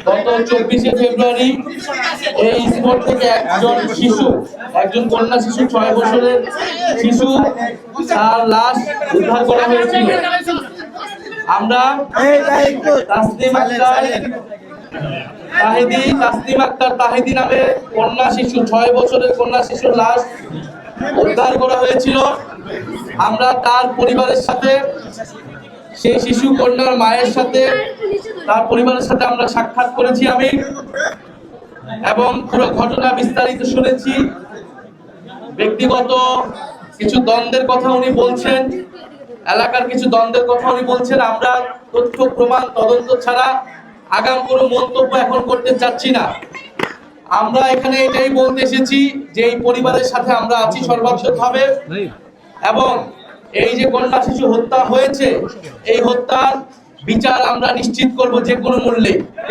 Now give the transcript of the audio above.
গত 24শে ফেব্রুয়ারি এই স্পট থেকে একজন কন্যা শিশু 6 বছরের শিশু তার লাশ উদ্ধার করা হয়েছিল। আমরা তাসনিম আক্তার তাহিদি নামে কন্যা শিশু 6 বছরের কন্যা শিশুর লাশ উদ্ধার করা হয়েছিল। আমরা তার পরিবারের সাথে, সেই শিশু কন্যার মায়ের সাথে, তার পরিবারের সাথে আমরা সাক্ষাৎ করেছি আমি, এবং পুরো ঘটনা বিস্তারিত শুনেছি। ব্যক্তিগত কিছু দ্বন্দ্বের কথা উনি বলছেন, এলাকার কিছু দ্বন্দ্বের কথা উনি বলছেন। আমরা তথ্য প্রমাণ তদন্ত ছাড়া আগাম কোনো মন্তব্য এখন করতে চাচ্ছি না। আমরা এখানে এটাই বলতে এসেছি যে এই পরিবারের সাথে আমরা আছি সর্বাত্মকভাবে, এবং এই যে কন্যা শিশু হত্যা হয়েছে এই হত্যার বিচার আমরা নিশ্চিত করব যে কোনো মূল্যে।